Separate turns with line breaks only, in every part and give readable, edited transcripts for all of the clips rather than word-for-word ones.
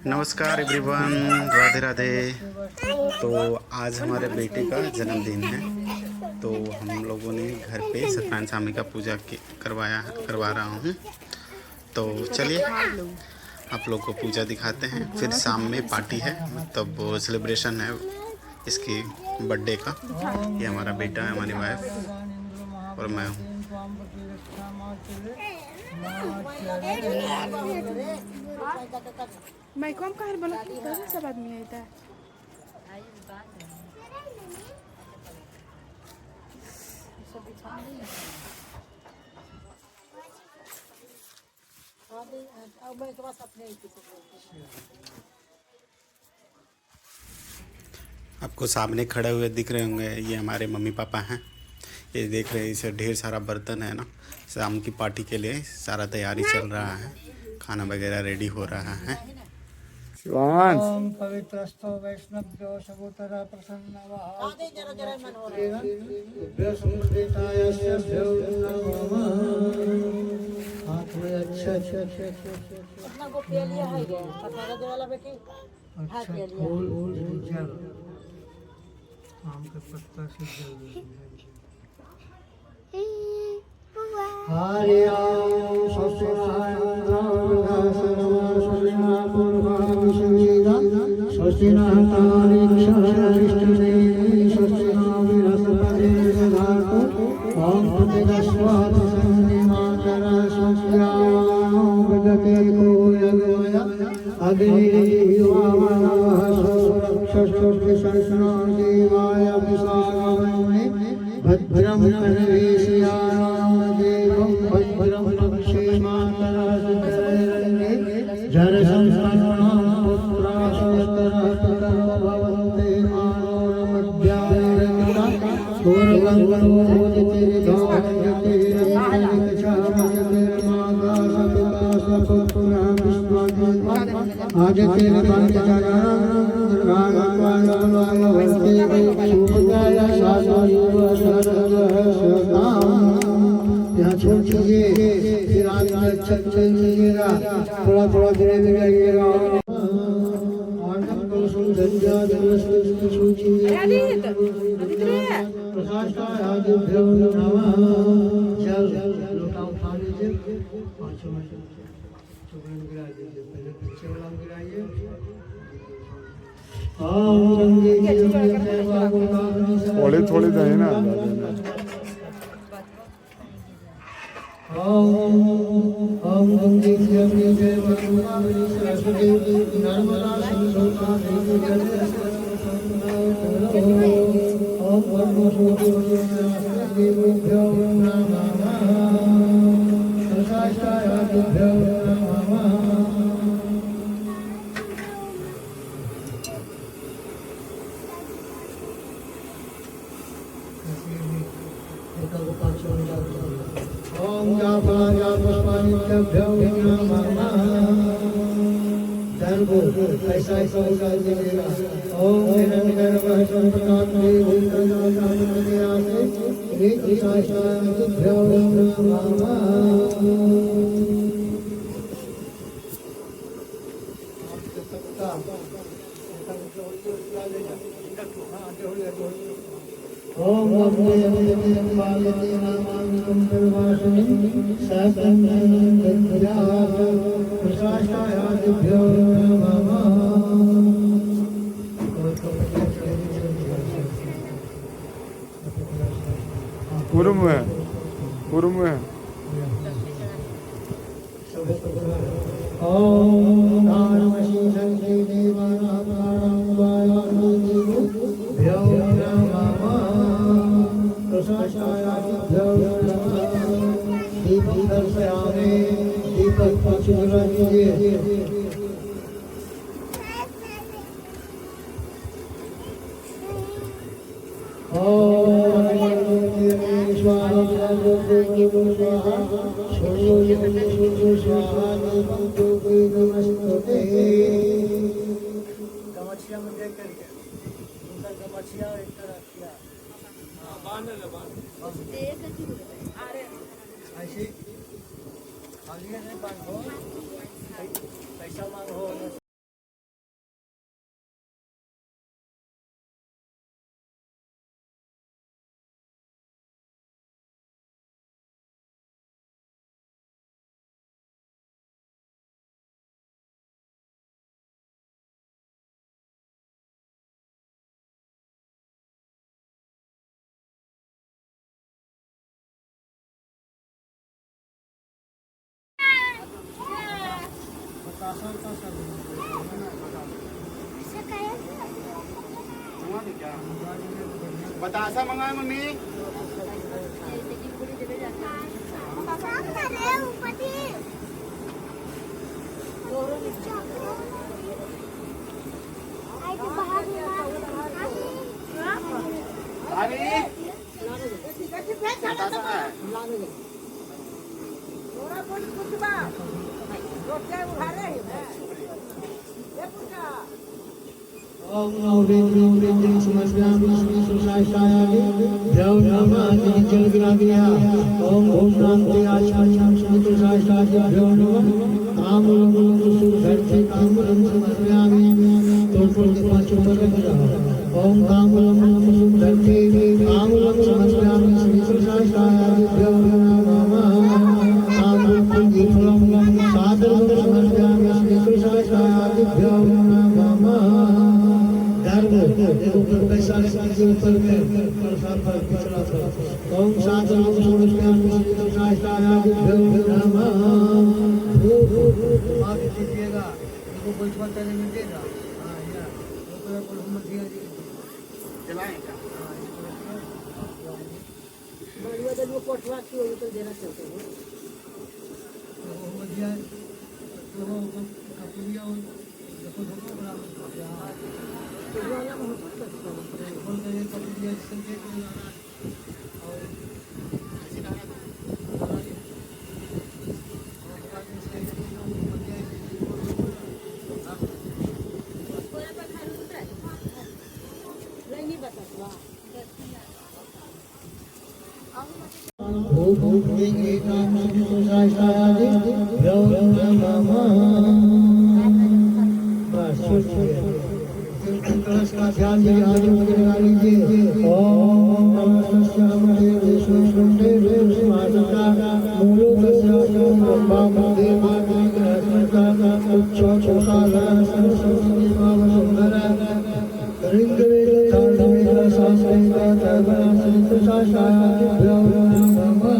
नमस्कार एवरीवन, राधे राधे। तो आज हमारे बेटे का जन्मदिन है, तो हम लोगों ने घर पे सत्यनारायण स्वामी का पूजा करवा रहा हूँ। तो चलिए आप लोग को पूजा दिखाते हैं, फिर शाम में पार्टी है, तब वो सेलिब्रेशन है इसकी बर्थडे का। ये हमारा बेटा है, हमारी वाइफ और मैं हूँ।
मैं कम कहर बोला कि सब आदमी आता है।
आपको सामने खड़े हुए दिख रहे होंगे, ये हमारे मम्मी पापा हैं। ये देख रहे हैं, इसे ढेर सारा बर्तन है ना, शाम की पार्टी के लिए सारा तैयारी चल रहा है, खाना वगैरह रेडी हो रहा है।
ओम पवित्रस्थो वैष्णव्यो सबूतरा प्रसन्नवः हाथ में अच्छा अपना को पे लिया है ये पता का वाला बेटी हाथ पे लिया फूल जल आम का पत्ता से जल हरि ओम भद्रम भद्रम जर यहाँ छोड़ दीजिए, फिर आगे अच्छा चलिएगा, थोड़ा थोड़ा धीरे धीरे आइएगा। लोटा उठा लीजिए, गिरा दीजिए, पहले पीछे वाला गिराइए।
थोड़ी थोड़ी दही ना
ओम गंगे जमुने जय महामारी सरस्वती नर्मदा सिंधु ओम परमेश्वरो नमः सदाशिवभ्यो नमः। ओम जापाया पुष्पानिभ्यो नमः। धर्मो ऐसा ऐसा होगा जिएगा। ओम हिरण्यगर्भः संप्रकाशे भूतनाथामन्यासे ऋक्साशाभ्यो नमः। ओम वन्दे पार्वती नामान्वितं सर्वासुनि सहस्रनामं प्रसादायादिभ्यो नमः।
पूर्व में
ओम नारायणी संगे देवानां वायाभ्यो नमः। प्रसादायादिभ्यो नमः। दीपक दर्शयामि, दीपक प्रज्वलन कीजिए। पैसा मांगो
बतासा मंगाए मम्मी।
ओम नवरेंद्र समस्यामि सुशाशायामि द्रव नामानि जल गिरा गया। ओम ओम शांति आचार्यं सुशाशाय द्रव नमः कामलं सुधरते कामलं समस्यामि तोड़ के पांच ऊपर रख रहा। ओम कामलं सुधरते कामलं समस्यामि सुशाशाय द्रव नमः कामलं फलं सादरं समस्यामि सुशाशाय द्रव ऊपर पैसा के ऊपर में प्रसाद पर पिछला था। ओम शांति ओम समस्यामि सुशाशाय द्रव नमः आगे दीजिएगा इनको कोई पता नहीं मिलेगा। हां या ऊपर पर हम दिया जी
चलाएगा
बढ़िया दे वो कोठवा की हो तो देना चाहते हो वो दिया तो वो कपुरिया हो देखो देखो बड़ा तो वाला बहुत अच्छा है बोल के कपुरिया संकेत में लाना और का ध्यान दीजिए आगे लगा लीजिए। ओम नमः शिवाय विष्णुदेव शिवाय मूलो तस्या बामदे मातृका उच्च चोकाला सरस्वती माव सुंदर रिंगवे तांडवे सासरे तबला सुशाशाय द्रव नमः।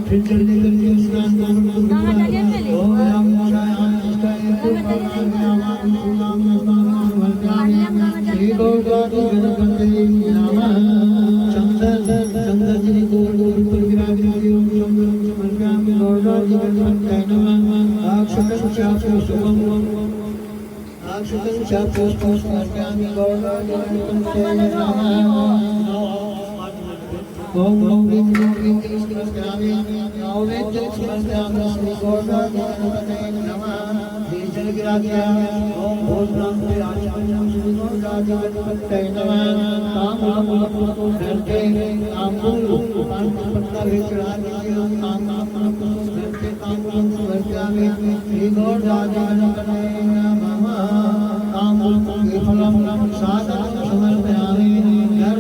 फिर जल्दी करके स्नान करो। ओम राम चाय आस्ताय श्री गौरी गणपते नमः। चंद्र जी गोल गोल पर विराजमान ओम समर्पयामि गौरी गणपते नमः। अक्षतं चापो शुभम अक्षतं चापो समर्पयामि गौरी गणपते नमः। ओम ओम ह्रीं ह्रीं समर्पयामि नववेद समर्पयामि श्री गौरी गणपते नमः। जल गिरा गया। ओम भोजनांते आचार्यं श्री गौरी गणपते नमः। काम धरते आमूल पान पत्ता भी चढ़ा दीजिए। काम धरते काम समर्पयामि श्री गौरी गणपते नमः। काम फलम साधन समर्पयामि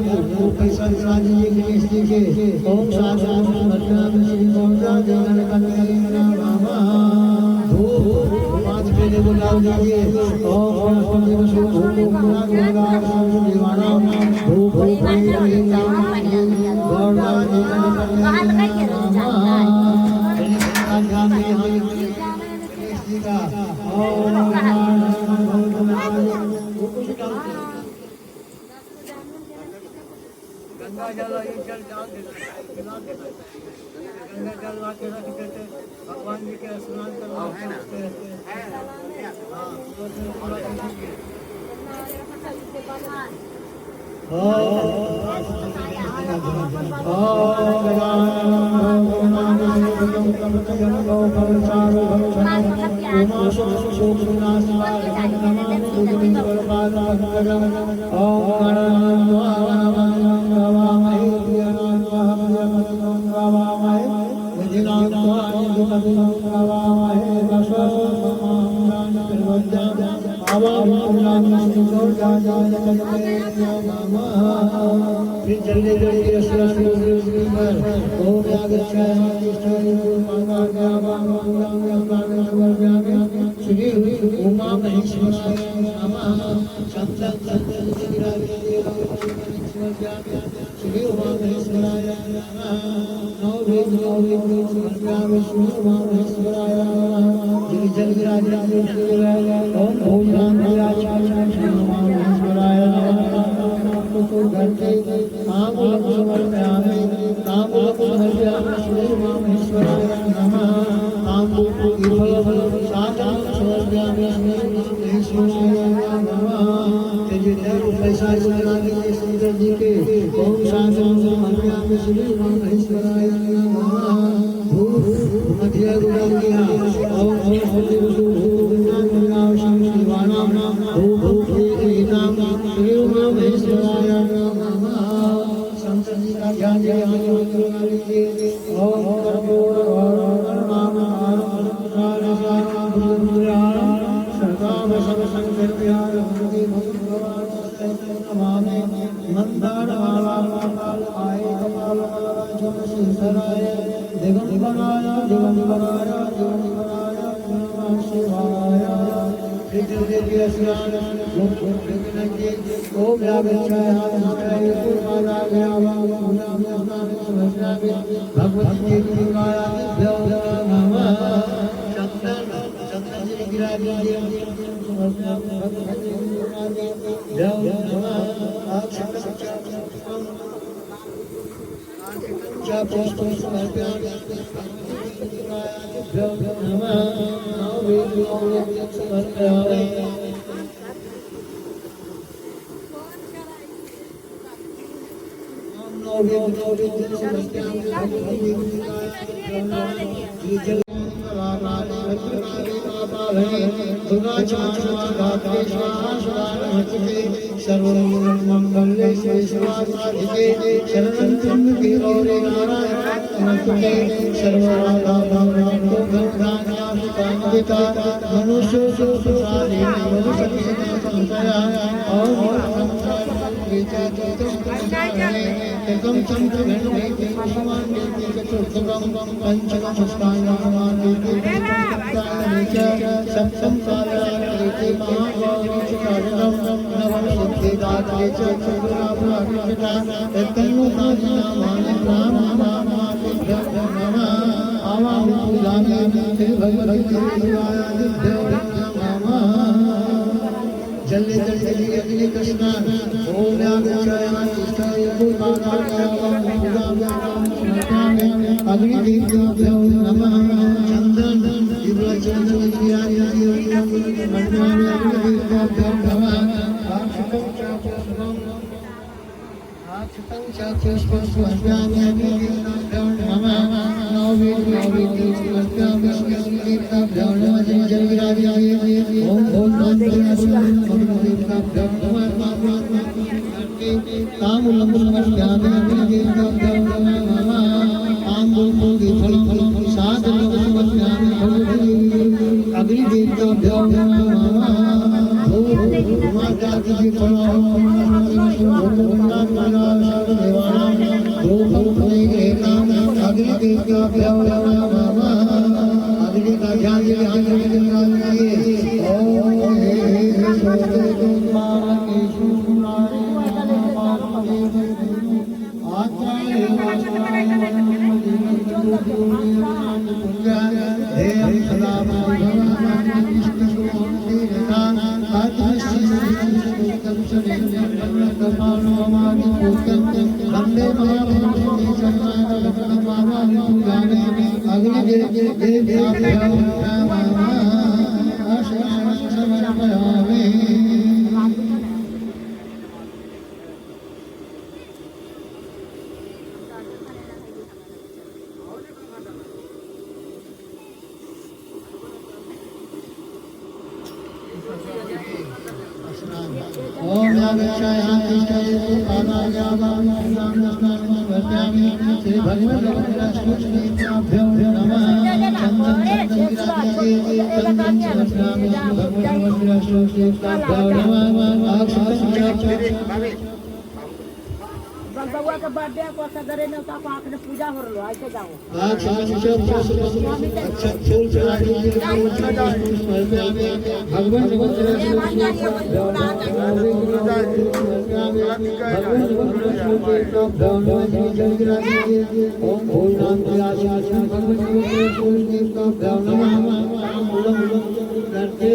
धर्म पैसा चढ़ा दीजिए गणेश जी के। ओम साधन समर्पयामि श्री गौरी गणपते नमः। पहले बोला जाइए ओम देव शिव भूत देवा दीवाना भूत गंगा जल गंगा जल ला के रख देते भगवान जी के स्नान करवाते हैं। फिर जल्दी जल्दी श्री उमा महेश्वराय नमः। श्री उमा महेश्वराय नमः। नवरेंद्र समर्पयामि श्री उमा महेश्वराय नमः। जल विराज ओम भूषण विराज घंटे तांबूलं समर्पयामि तांबूलं समर्पयामि श्री रामेश्वराय नमः तांबूलं साधनं समर्पयामि ईश्वराय नमः पैसा लगा के शंकर जी के ओम साधनं समर्पयामि श्री रामेश्वराय नमः मध्य गुण किया ओम होली वसु भूतनाम शिवानाम भूभूतेनाम श्री रामेश्वराय नमः शंकर जी का ध्यान कीजिए ओम कर्पूर नाम मंदार माला आए कपाल शिवराय दिगंबराय दिगंबराय दिगंबराय नमः शिवाय विद्युदेव्य स्नान मुक्तिनके ओम यागच्छाय हस्ताय पूर्वादाय नाम स्नान समस्यामि भगवती देवाय नमः चंदन चंदन जी गिरा दीजिए समस्यामि भगवती देवाय नमः सर्वमंगले शिवाधिके शरणं त्र्यंबके गौरी नारायण नमस्ते सर्वराधाभावनामोघ्राण्यापिता मनुष्यो सुसारे मनुष्ये संशया एकं चंद्रमेणे पुष्पाण्डे चतुर्थकं पंचमं पुष्पाण्डे सप्तम काले महागौरीकारणं नवम सिद्धिदात्रे च चतुराभरणपिता तन्नुनादिनामानि रामनामाभ्यो नमः आवाहं पूजामि श्री भगवती देवाय नमः जल्दी जल्दी अग्नि कृष्ण ओम यागच्छाय तिष्ठाय पूर्वादाय अग्नि देव्यो नमः चंदन दिव्य चंदन गिराय मंडलाय अग्नि देव्यो नमः आक्षितं च पुष्पं स्वस्यामि अग्नि देव्यो नमः नववीर स्वस्यामि श्री देव्यो नमः जल विराज ओम तांबूलं समर्पयामि अग्निदेव्यो नमः तांबूलं साधनं समर्पयामि अग्निदेव्यो नमः अग्निदेव्यो नमः अग्नि का ध्यान ओम यागच्छाय तिष्ठाय पूर्वादाय श्री भगवती देवाभ्यो नमः चंदन चंदन समर्पयामि भगवती देवाभ्यो नमः
बउआ के बर्थडे को सदरे ने तो आंख ने पूजा हो रलो आके जाओ
अच्छा फूल चढ़ा दीजिए भगवान ओम भूल नाम के आशीर्वाद करते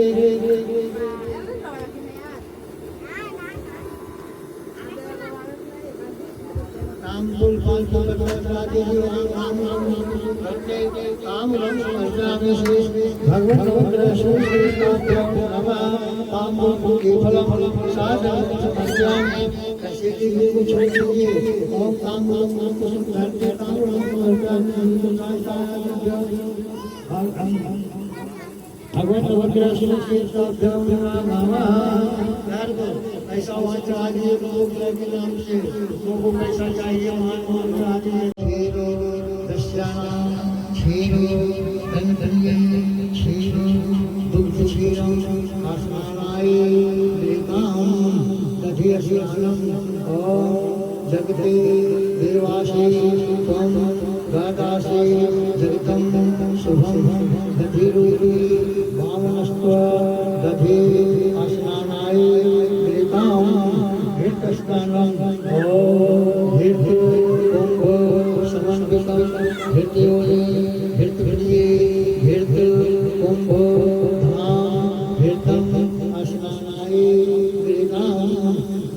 काम फूल फल फूल चढ़ा दीजिए काम रंग समझना में से भगवान काम फूल की फलम साधन समझना कैसे की को छोड़ दीजिए ओम काम कुसुम धरते काम रंग भगवान ऐसा वहाँ चढ़ा दिए लोग के नाम से लोगों को पैसा चाहिए वहाँ चढ़ा दिए क्षीरो क्षीरो दुग्ध क्षीरम आसमानाय दधि अशीर्षणम जगते देवासी त्वं गादासी जगतं शुभं दधिरूपी वामनस्त्व दधि आसनानाय देतां हृतस्नानं हृदय कुंभ समन्वितं हृदयोनि हृदये हृदय कुंभ धाम हृतं आसनानाय देतां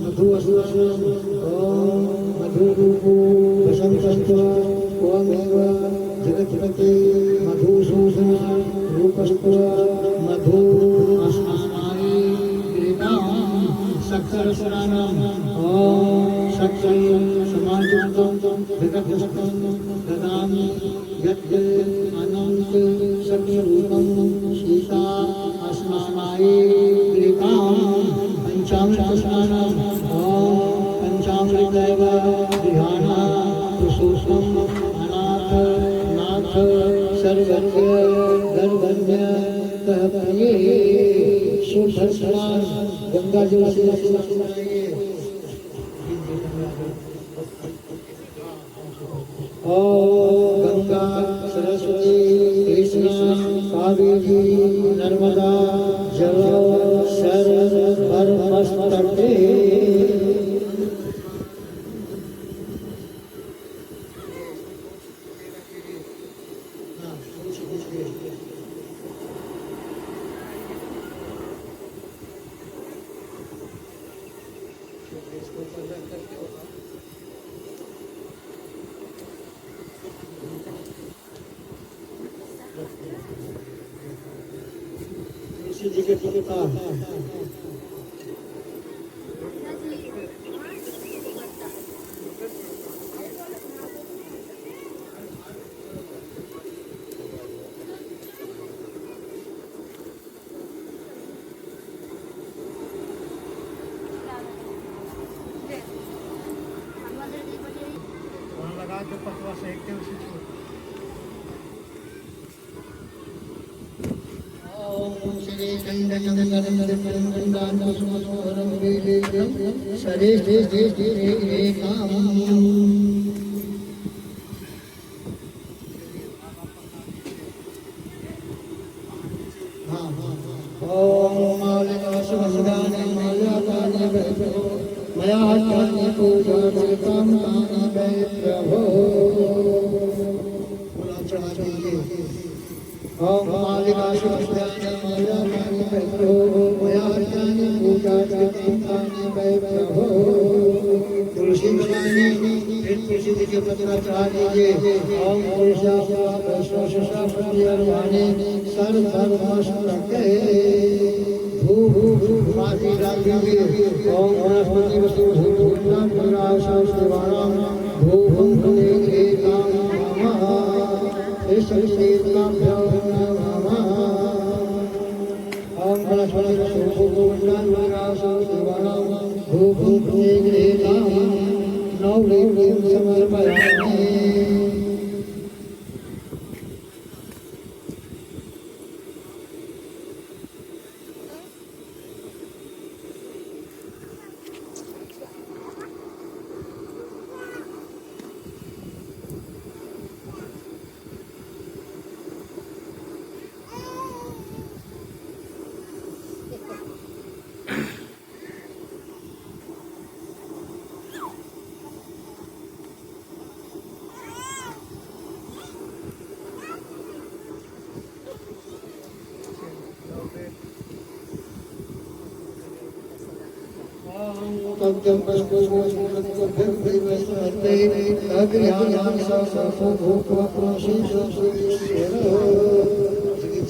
मधु असुरसं मधुरूपो वसन्तस्त्व त्वमेव जगत्पते मधुसूदन रूपस्त्व मधु आसनानाय देतां सक्करस्नानं सक्करं समायुक्तं जगद्भस्तं ददामि यत् अनन्त सत्यरूपं सीता आसनानाय देतां पञ्चामृतस्नानं पंचामृतैव गृहाणा सुसूक्ष्मं अनाथ नाथ सर्वज्ञ गर्वज्ञ तप्ये शुद्ध स्नान गंगा जल से स्नाइए ओम गंगा सरस्वती कृष्णा कावेरी नर्मदा जल सर परमस्तटे जी के पिता लगा के पतवा सेकते उसी सरे मया पूजा प्रभो चढ़ा दीजिए ओम मालिका शुभ्यानि मायानि प्रभो मयानि पूजा कृतानि वै प्रभो तुलसी बनानी फिर तुलसी जी के पत्ता चढ़ा दीजिए ओम तुलसी वैष्णव प्रति सर्व धर्मस्ते भूः माति राजीवे ओम वनस्पति वस्तु भूतां पुराशं शिवानां भूः भुवने एकां नमः ईश्वरीकाभ्यो नमः ओम वनस्पति वस्तु भूतां पुराशं शिवानां भूः भुवने एकां नवलीं समर्पयामि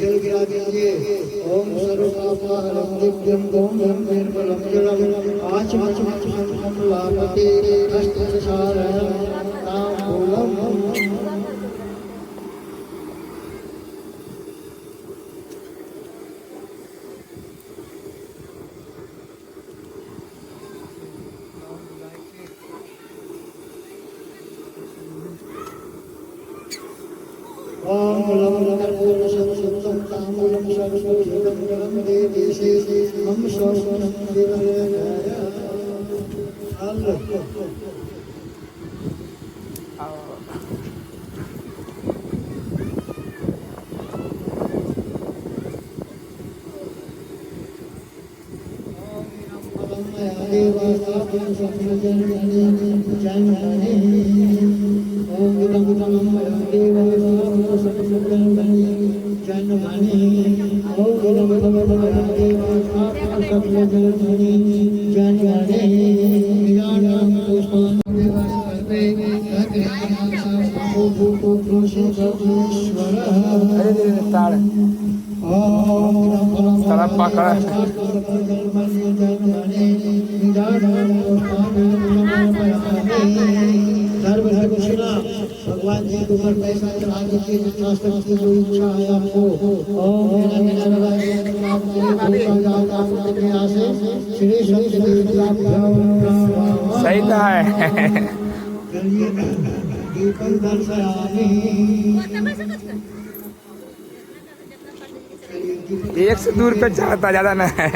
जल गिरा दीजिए। ओम सर्वपापहरं दिव्यं गोमयं निर्मलं जलम् आचमचमचमं लाभते हस्तसारं ताम्बूलम्। ओम लं कर्पूर संयुक्तं ताम्बूलं सर्वभूतं जलं देशे मम सर्वं दिवयाय।
तारा पकड़ा
भगवान जी के ऊपर पैसा चढ़ा दीजिए जितना शक्ति जो इच्छा है आपको।
सही था है
दीपक दर्शयामि।
एक से दूर पे जाता ज्यादा ना है।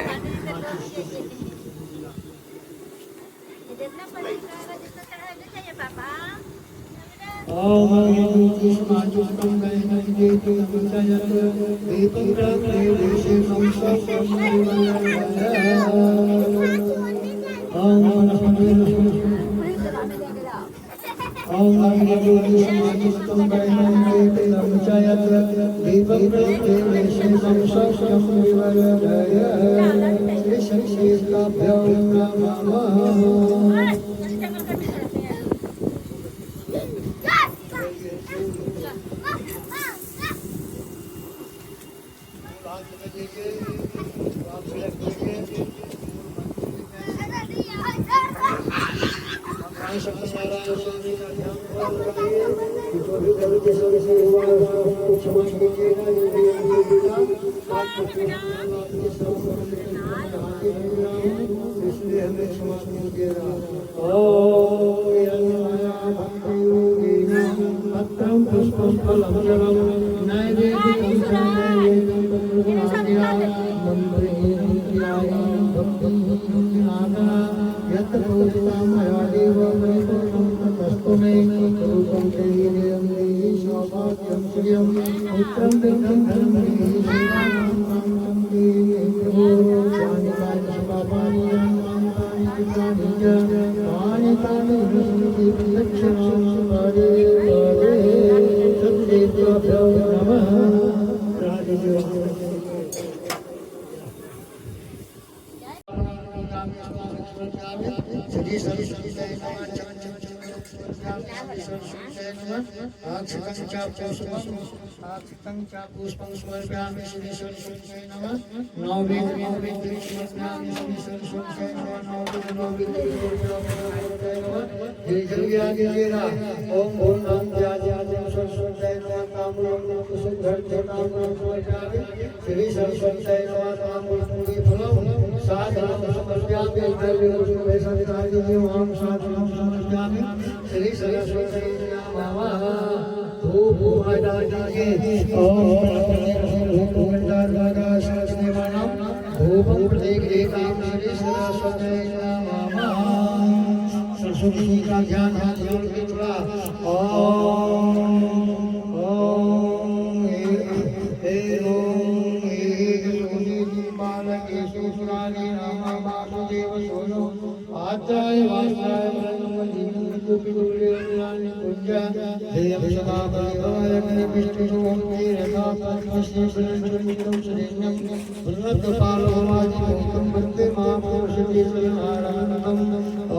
सरस्वती जी का ध्यान हाथ जोड़ के थोड़ा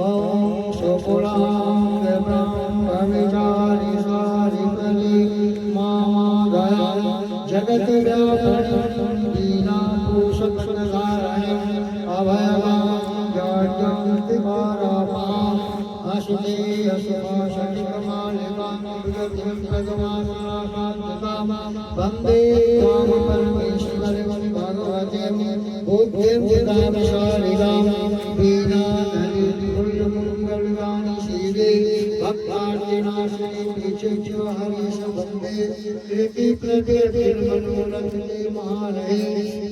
ओम शुक्लां ब्रह्मविचारि सारिकली मामादया जगत व्यापनं दीनापूषणकारणं अभयं जगद्दिवारापां हसिते हसभाषटिकमालिकां भगवान् वन्दे त्वां परमेश्वरं भगवतीं बुद्धिं दानशालिकां वीणाधरिकुलमङ्गलगानि शिवे भक्तार्तिनाशिनी चित्तो हरीश वन्दे प्रीतिप्रतिर्मनोरथते महालये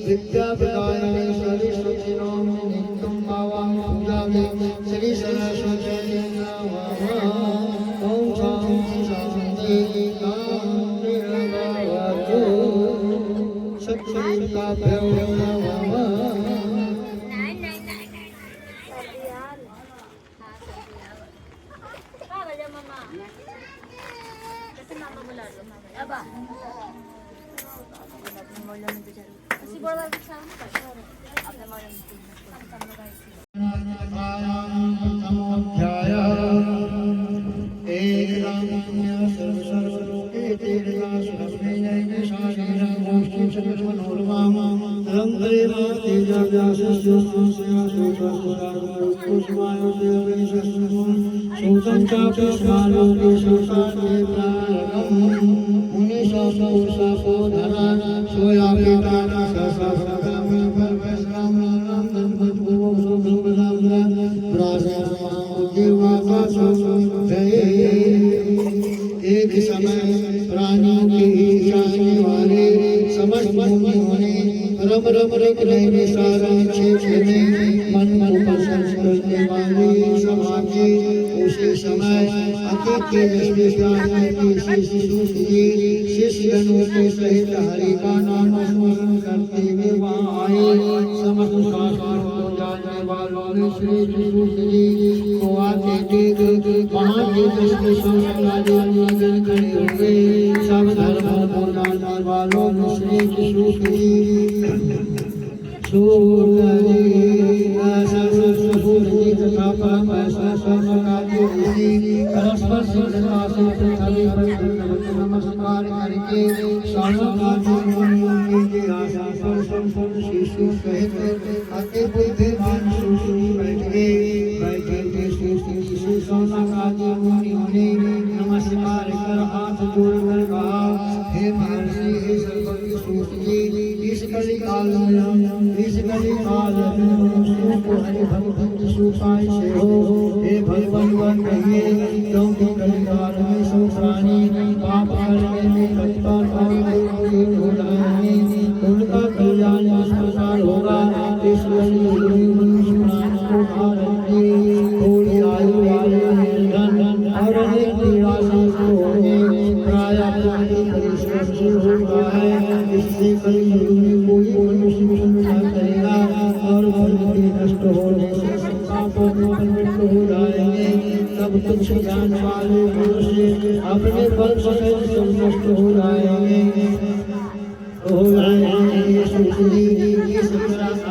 विद्याप्रदायिने सरस्वती नमामि नित्यं भावां पूजामि श्री सरस्वती नमः ओम शांति शांति भवतु सत्संगाभ्यो नमः एक समय प्राणियों के जाने वाले समस्त मुनियों ने रम रम रख रहे सारा क्षेत्र में मन को प्रसन्न करने वाली सभा के उसी समय अति तेजस्वी ज्ञानी शिशु शिष्यगणों के सहित हरि का नाम स्मरण करते हुए वहाँ आए। समस्त शास्त्रों को जानने वालों ने श्री शिशु को आते देख वहाँ तेजस्वी शंकराचार्य खड़े हुए। सब धर्मों को जानने वालों ने श्री शिशु नमस्कार करके शिशु सहित अति बुद्धिमान शिशु बैठ गए। सोनाकादि मुनियों ने नमस्कार कर हाथ जोड़कर कहा, हे महर्षि, हे सर्वज्ञ सूर्य, इस कली काल में मनुष्यों को हरि भक्ति सुपाय से हो। हे भगवान कहिए, क्योंकि कली काल में सब प्राणी पाप करने में तत्पर हो जाएंगे, उनका कल्याण इस प्रकार होगा। इसलिए मनुष्य प्राण को धारण किए थोड़ी आयु वाले और अनेक निराशा से होंगे। प्रायः परिश्रम से होता है, इससे कलयुग में कोई मनुष्य न करेगा और फल के नष्ट होने से संसार नष्ट हो जाएंगे। तब तुच्छ ज्ञान वाले मनुष्य अपने फल से सब नष्ट हो जाएंगे।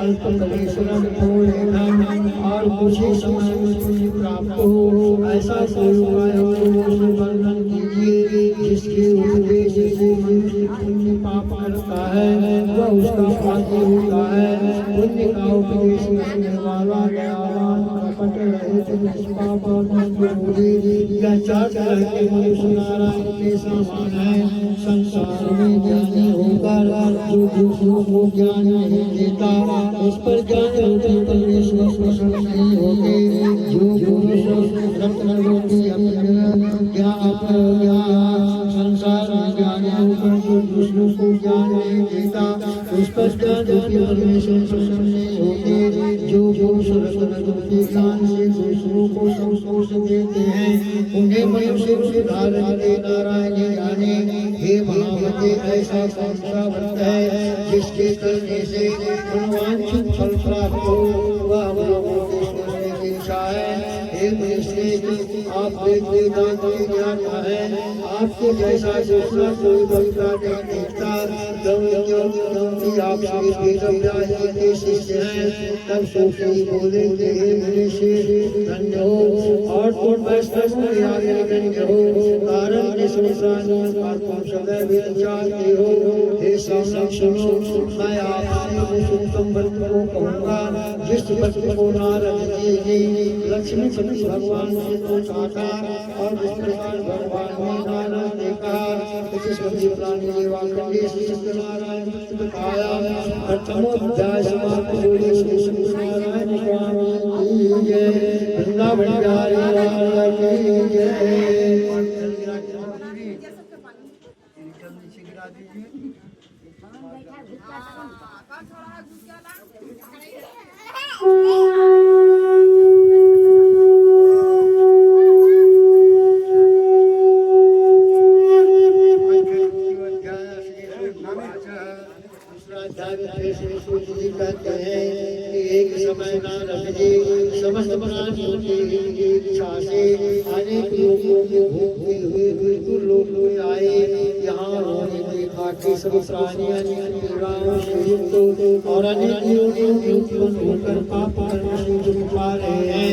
अल्प परिश्रम और कुछ ही समय में तुझे प्राप्त हो, ऐसा कोई उपाय हो तो वर्णन कीजिए जिसके उद्देश्य से मनुष्य पुण्य पाप करता है वह उसका भाग्य होता है। पुण्य का उपदेश करने वाला दयावान कपट रहित निष्पाप यह चार तरह के मनुष्य नारायण के समान है। संसार में ज्ञानी होकर जो दूसरों को ज्ञान नहीं देता, उस पर ज्ञान होते परमेश्वर प्रसन्न नहीं होते। जो पुरुष रत्नवती संसार में ज्ञानी होकर जो दूसरों को ज्ञान नहीं देता, उस पर ज्ञान होते परमेश्वर प्रसन्न नहीं होते। जो पुरुष रत्नवती ज्ञान से दूसरों को संतोष देते हैं, उन्हें मनुष्य सुधारने के नारायण जाने। हे महावते, ऐसा कौन सा व्रत है जिसके करने से अनुवांछित फल प्राप्त हो, वह सुनने की इच्छा है। हे श्रेष्ठ, आप वेदांत के ज्ञाता है, आपके जैसा दूसरा कोई भक्ता नहीं दिखता। क्योंकि आप श्री वेदव्यास जी के शिष्य हैं तब सोफी बोले कि हे मनुष्य धन्य हो और तुम वैष्णव के आगे धन्य हो, कारण के संसार में पापों सदैव विचारते हो। हे सामने सुनो, मैं आपसे उत्तम व्रत को कहूँगा, जिस व्रत को नारद जी ने लक्ष्मीपति भगवान से पूछा था और जिस प्रकार भगवान ने नारद ने कहा, उसी सभी प्राणी देवाखंडी सत्यनारायण बताया। प्रथमोध्याय समाप्त। बोले श्री सत्यनारायण स्वामी की जय, वृंदावन बिहारी लाल की जय। कहते हैं कि एक समय नारद जी समस्त प्राणियों की इच्छा से अनेक लोगों के भूखे हुए बिल्कुल लोग आए। यहाँ उन्होंने देखा कि सब प्राणियां पीड़ाओं से युक्त और अनेक योनियों में उत्पन्न होकर पाप कर्म से दुख पा रहे हैं।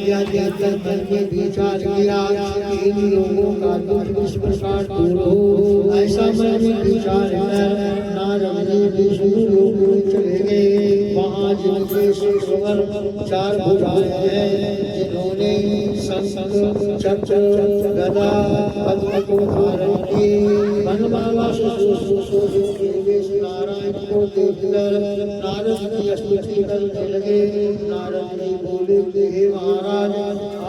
यह देखकर मन में विचार किया कि इन लोगों का दुख इस प्रकार दूर हो। ऐसा मन में विचार कर नारद जी विष्णु लोक में चले गए। वहाँ जिनके सुवर चार भुजाएं हैं, जिन्होंने शंख चक्र गदा पद्म को धारण की, वनमाला नारायण को देखकर नारद की स्तुति करने लगे। नारद जी बोले कि हे महाराज,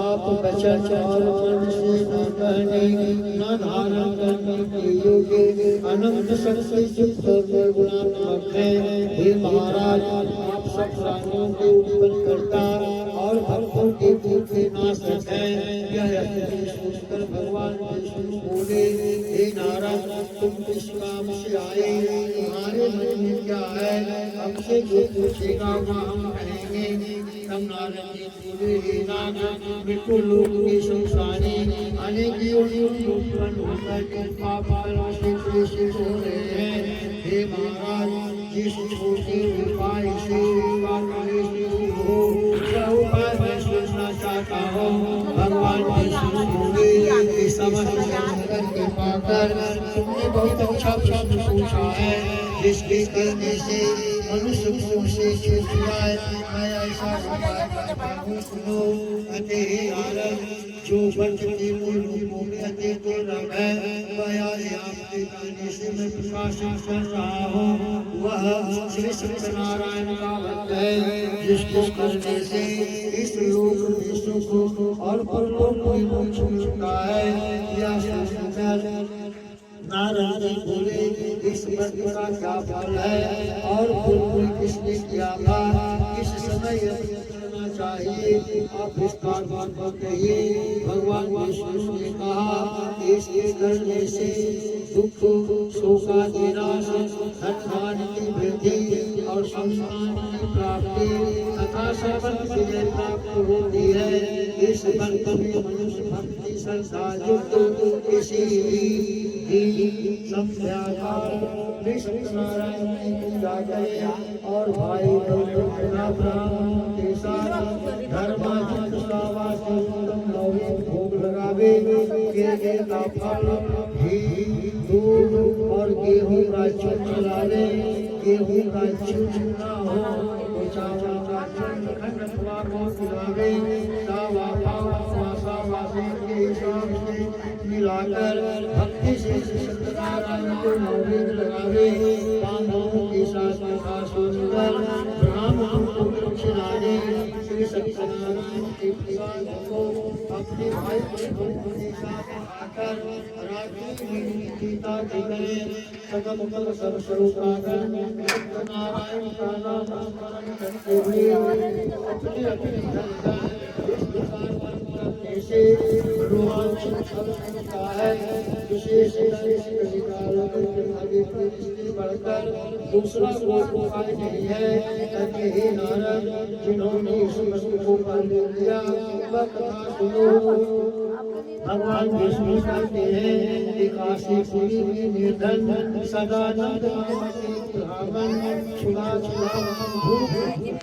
आप वचन और मन से न कहने न धारण करने के योग्य अनंत शक्ति युक्त गुणात्मक हैं। हे महाराज, आप सब प्राणियों को उत्पन्न करता और भक्तों के भूखे नाशक हैं। यह सोचकर भगवान विष्णु बोले, हे नारद, तुम किस काम से आए? तुम्हारे मन में क्या है? हमसे जो पूछेगा वह हम कहेंगे। तब नारद जी बोले, हे नारद, बिल्कुल लोग के संसारी अनेक योनियों में उत्पन्न होकर पाप कर्म से क्लेशित हो रहे हैं। हे महाराज, जिस छोटे उपाय से हो उपाय मैं सोचना चाहता हूँ। भगवान विष्णु बोले, समस्त जगत के पाकर तुमने बहुत अच्छा प्रश्न पूछा है, जिसके करने से मनुष्य को से छूट जाए। मैं ऐसा उपाय करता हूँ, सुनो। अतः हे नारद, जो पंच के मूल रूपों में अति दुर्लभ है, वह आज आपके कहने से मैं प्रकाशित कर रहा हूँ। वह श्री सत्यनारायण का भक्त है, जिसको करने से इस लोक में सुख और परलोक में मोक्ष मिलता है। यह सुनकर नारद जी बोले, इस व्रत का क्या फल है और पूर्व किसने किया था? किस समय करना चाहिए? आप विस्तार पूर्वक कहिए। भगवान विष्णु ने कहा, इसके करने से दुख शोकादि नाश, धन की वृद्धि और संसान की प्राप्ति तथा सर्वत्र विजय प्राप्त होती है। इस व्रत में मनुष्य भक्ति श्रद्धा युक्त किसी संध्या काल सत्यनारायण की पूजा करे और भाई बहनों के साथ धर्माचित भोग लगावे। केले का फल, घी, दूध और गेहूं का चूर्ण ले। गेहूं का चूर्ण न हो तो चावल का चूर्ण खंड खिलावे। सावा के हिसाब से मिलाकर भक्ति से सत्यनारायण को नैवेद्य लगावे। बांधवों के साथ कथा सुनकर ब्राह्मणों को खिलाने श्री सत्यनारायण के प्रसाद को अपने भाई के साथ आकर रात्रि में गीता जी करें। सकल कल सब स्वरूप सत्यनारायण का नाम स्मरण करते हुए अपने अपने से रोमांचक होता है। विशेष अधिकारों के आगे इससे बढ़कर दूसरा कोई उपाय नहीं है। करके हे नारद, जिन्होंने इस वस्तु को पाल लिया वह कथा सुनो। भगवान विष्णु कहते हैं कि काशी पुरी में निर्धन सदानंद ब्राह्मण छुड़ा छुड़ा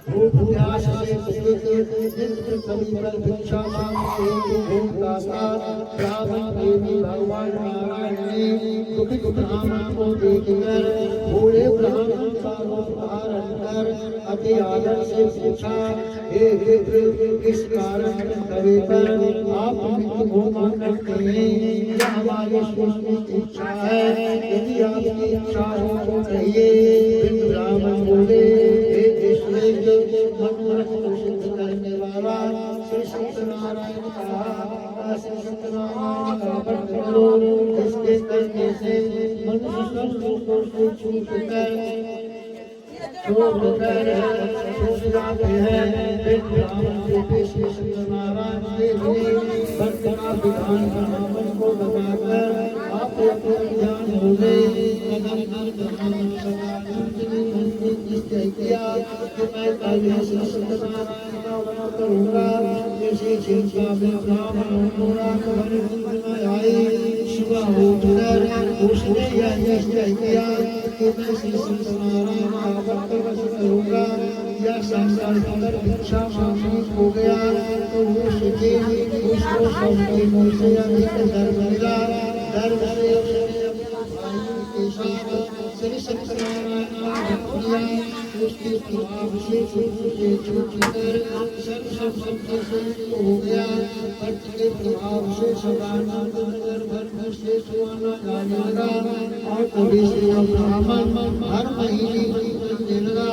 भूख प्यास से कभी पर भिक्षा मांगते भूखता था। ब्राह्मण देवी भगवान नारायण ने दुखित ब्राह्मण को देखकर बूढ़े ब्राह्मण का रूप धारण कर अति आदर से पूछा, हे विप्र, किस कारण करे पर आप मृत्यु भोग करते हैं? यह हमारी स्वामी की इच्छा है, यदि आपकी इच्छा हो तो कहिए। ब्राह्मण बोले, हे ईश्वर, मनोरथ को सिद्ध करने वाला श्री सत्यनारायण का सत्यनारायण का व्रत करो। इसके करने से मनुष्य सब को छूट कर छूट जाते हैं। ब्राह्मण के श्री सत्यनारायण के लिए भक्त का विधान ब्राह्मण को बताकर आप ध्यान हो गए। निश्चय किया कि मैं कल श्री सत्यनारायण का व्रत करूंगा। इसी चिंता में ब्राह्मण आई। सुबह उठकर उसने यह निश्चय किया कि मैं श्री सत्यनारायण का व्रत करूंगा। यह संकल्प कर भिक्षा मांगने हो गया तो वो सुखी उसको सबके मुँह से अधिक दर्द मिला। दर्द से के साथ श्री सत्यनारायण उसके प्रभाव से छूटकर सब हो गया। अर्थ के प्रभाव से सदानंद नगर भर से सुहाना गाने लगा और कभी से ब्राह्मण हर महीने बनने लगा।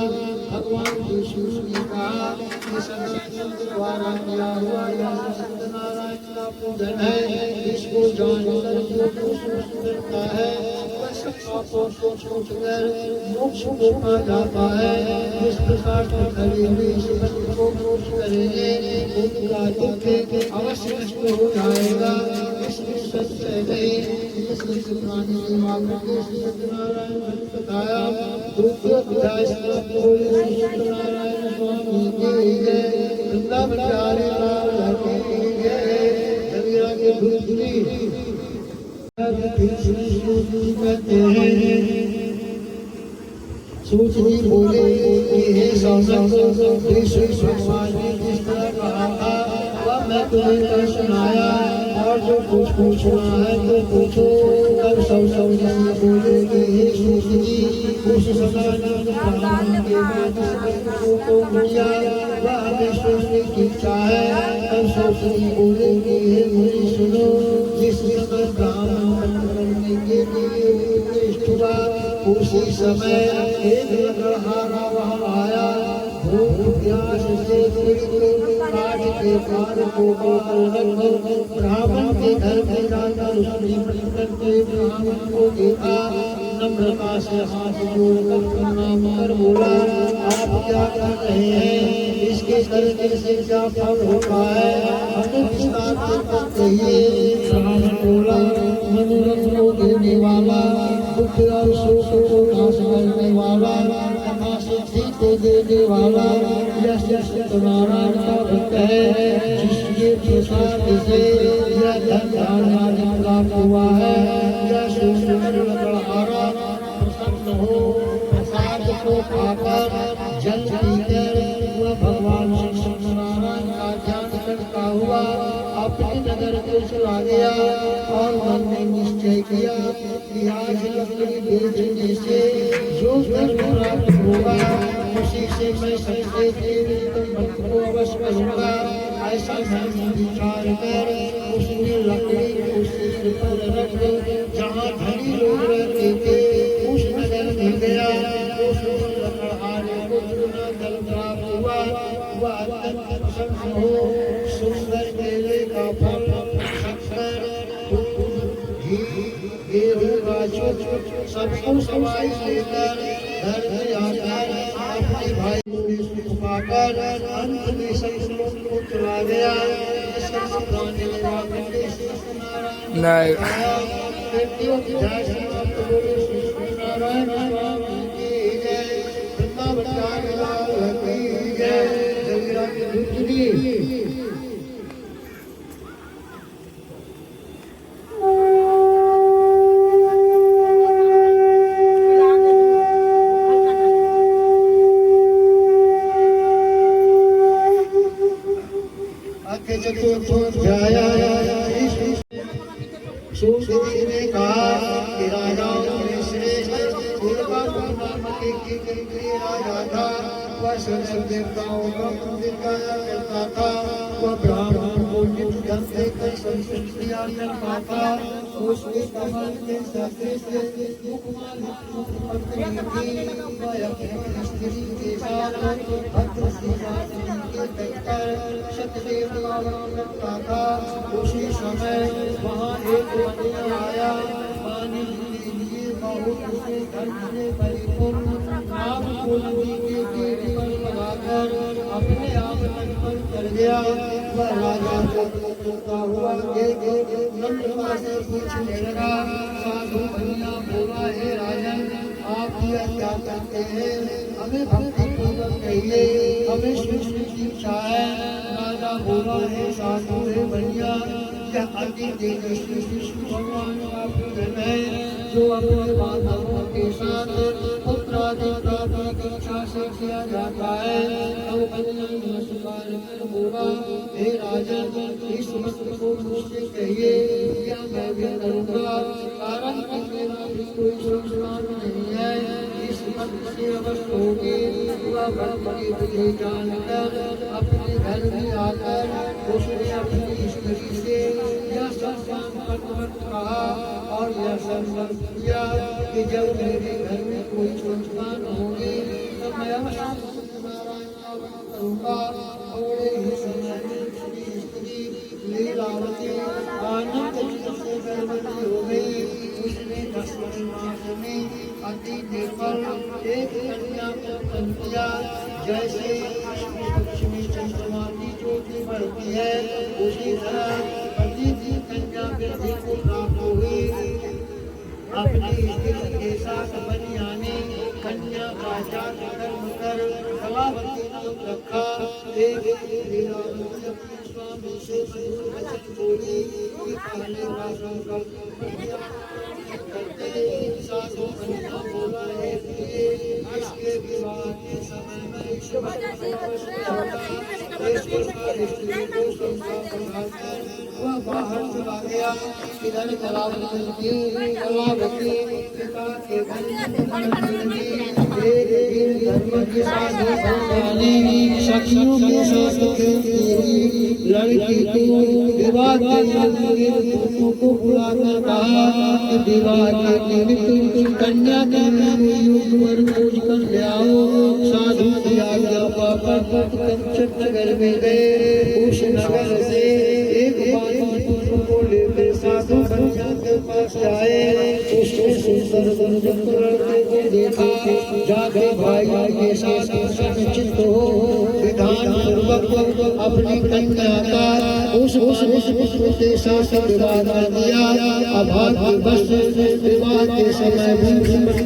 भगवान विष्णु ने कहा कि सत्संग द्वारा किया हुआ यह सत्यनारायण का पूजन है। इसको जानकर जो करता है वह सब पापों को छूटकर मोक्ष को पा जाता है। इस प्रकार से खड़ी हुई इस भक्त को मोक्ष करेंगे उनका दुख अवश्य नष्ट हो जाएगा। इसमें सत्य नहीं। इसलिए पुरानी माता के सत्यनारायण बताया। दूसरे अध्याय सत्यनारायण स्वामी की जय, वृंदावन प्यारे लाल की जय। कबीरा के भूतनी कहते हैं। सूचनी बोले हे सौनक, श्री भगवान ने जिस तरह कहा था वह मैं तुम्हें कर सुनाया और जो कुछ पूछना है तो पूछो। तब सौनक ने बोले कि हे सूचनी, उस सदानंद ब्राह्मण के को मिला वह हमें सोचने की इच्छा है। तब सूचनी बोले कि हे मुनि सुनो, जिस समय ब्राह्मण करने के लिए उपदेश हुआ उसी समय एक लकड़हारा वहाँ आया। भूख प्यास से काट के पार को ब्राह्मण के घर में जाकर उसने करते ब्राह्मण को देखा। नम्रता से हाथ जोड़कर प्रणाम कर बोला, आप क्या कर रहे हैं? इसके करने से क्या फल होता है? हमें विस्तार से कहिए। ब्राह्मण बोला, मनोरथ को देने वाला, दुख और शोक को नाश करने वाला, सिद्धि को देने वाला यह सत्यनारायण का भक्त है। जिसके प्रसाद से यह धन धान्य आदि प्राप्त हुआ है। यह सुंदर लकड़हारा प्रसन्न हो प्रसाद को पाकर जल पीकर वह भगवान श्री सत्यनारायण का ध्यान करता हुआ अपने नगर को चला गया और मन में निश्चय किया कि आज लकड़ी बेचने से जो धन प्राप्त होगा उसी से मैं सबसे भक्त को अवश्य करूँगा। ऐसा धन विचार कर उसने लकड़ी उस सिर पर रख जहाँ धनी लोग रहते थे उस नगर में गया। उस लकड़हारे को चुना जल प्राप्त हुआ। वह अत्यंत प्रसन्न हो सुंदर केले का फल, शक्कर, गेहूं का सबको सवाई लेकर घर में आकर अपने भाई को पाकर अंत में सब लोग को चला गया।
नहीं
ने कहा कि राजाओं में श्रेष्ठ राजा था। वह सर्व देवताओं का मंदिर गाया करता था। वह ब्राह्मण को नित्य धन देकर संस्कृतियां करता था। उसके कमल के सदृश स्त्री के साथ भद्र सिंहासन के तत्पर सतदेव करता था। उसी समय वहाँ एक मनुष्य आया। पानी के लिए बहुत से धन से परिपूर्ण नाव को नदी के तीर पर लगाकर अपने आप तट पर चल गया। वह राजा को करता हुआ एक नंदमा से पूछने लगा, साधु भैया बोला, हे राजन, आप यह क्या करते हैं? हमें भक्ति पूर्वक कहिए, हमें शिष्य शिक्षा है। राजा बोला, हे साधु हे भैया, यह अति तेजस्वी विष्णु भगवान का पूजन है, जो अपने बांधवों के साथ पुत्रादि प्राप्ति की इच्छा से किया जाता है। तब भगवान नमस्कार कर बोला, हे राजन, इस मंत्र को मुझसे कहिए, या मैं भी करूँगा, कारण कि मेरा भी कोई संस्कार नहीं है। इस मंत्र से अवश्य होगी। वह भक्ति विधि जानकर अपने घर में आकर उसने अपनी स्त्री से यह संस्कार कहा और यह संकल्प किया कि जब मेरे घर में कोई संस्कार होंगे तो मैं अवश्य सत्यनारायण का व्रत करूँगा। थोड़े ही समय में उसकी स्त्री लीलावती आनंद से गर्भवती हो गई। उसने 10वें मास में अति निर्मल एक कन्या को उत्पन्न किया। जैसे लक्ष्मी चंद्रमा की ज्योति बढ़ती है, उसी तरह प्रतिदिन कन्या वृद्धि को प्राप्त हुई। अपनी स्त्री के साथ बनियाने कन्या का जात कर्म कर कलावती नाम रखा। एक लीलावती अपने स्वामी से वचन बोली कि पहले का संकल्प साधु कन्या बोला है इसके विवाह के समय में वह बाहर चला गया। इधर कलावती पिता के सखियों के साथ लड़की को विवाह को बुलाकर कहा कि विवाह के निमित्त कन्या के वर खोज कर ले आओ। साधु की आज्ञा पाकर कंचन नगर में गए। उस नगर से एक बानी को लेकर साधु कन्या के पास आए। उसने सुंदर लड़के को देखा। जाके भाई के साथ संचित हो विधान पूर्वक अपनी कन्या का उस के साथ विवाह कर दिया। अभाग्यवश विवाह के समय भी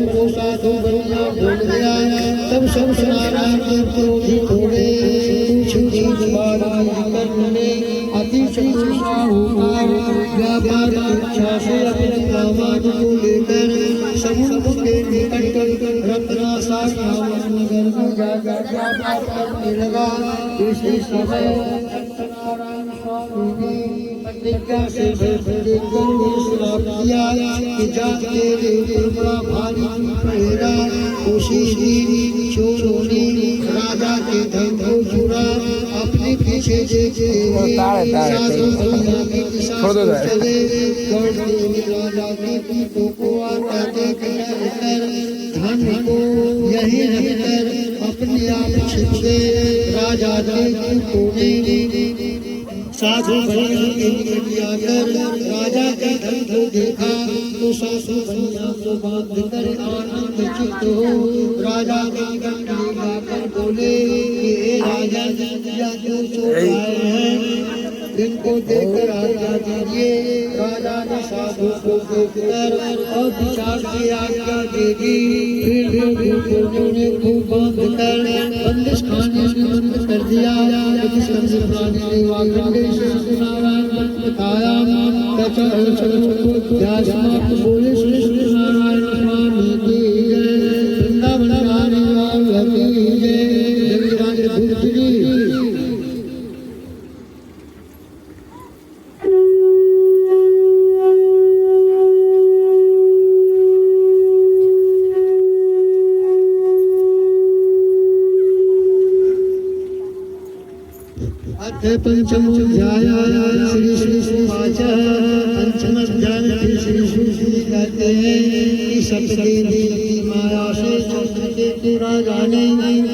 को साधु कन्या भूल गया। तब सब नारायण के क्रोधित हो गए। करने अति व्यापार इच्छा से अपने दामाद को लेकर समुद्र के निकट रत्नासार नामक नगर में जाकर व्यापार करने लगा। इसी समय सत्यनारायण स्वामी ने प्रतिज्ञा से श्राप किया कि जाके बड़ा भारी पड़ेगा। उसी दिन चोरों ने राजा के धन को चुरा अपने पीछे चले। राजा के पीठों को आता देखकर धन को यही रहकर अपने आप छिप गए। राजा के साधु भैया कर राजा के धन को देखा तो साधु भैया को बांध कर आनंद चित हो राजा की गंडी लाकर बोले कि राजा जो चोर आए हैं इनको देखकर आज्ञा दीजिए। राजा ने साधु को देखकर और पिशाच की आज्ञा दे दी। फिर उन्होंने खूब बांध कर बंदिश खाने में बंद कर दिया। ने वागंडे से नारायण बताया बोले श्री नारायण स्वामी की जय। वृंदावन रानी लाल की जय। जगराज गुरु पंचमोध्याय श्री श्री श्री वाच पंचम अध्याय श्री श्री श्री कहते हैं कि सप्तदेवी माया से चंद्रकेतु राजा ने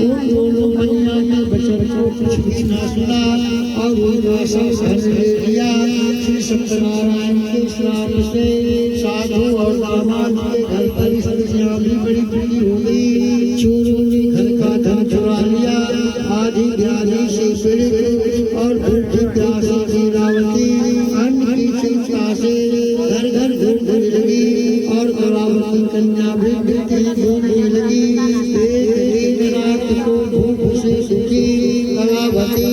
उन दोनों कन्या के बचन को कुछ भी न सुना और वो सब घर ले लिया। श्री सत्यनारायण के श्राप से साधु और दामाद के घर पर स्त्रियां भी बड़ी बड़ी हो गई। चोरों ने घर का धन चुरा लिया। आदि व्याधि से पीड़ित और बुद्धि प्यासी लीलावती अन्न की चिंता से घर घर घूमने लगी और कलावती कन्या भी बेटी ढूंढने लगी। एक दिन रात को भूख से दुखी कलावती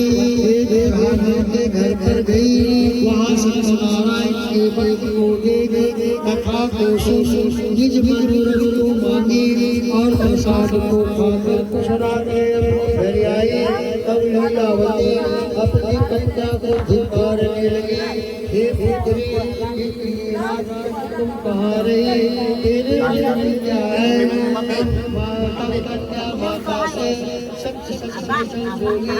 के घर पर गई। वहाँ सत्यनारायण के बल को देख कथा को सुन निज मनोरथ को मांगी और प्रसाद को खाकर कुशला घर आई। तब लीलावती अपनी कन्या को धिक्कारने लगी। हे पुत्री तुम कहाँ रही? तेरे लिए क्या है? कन्या माता से सच बोली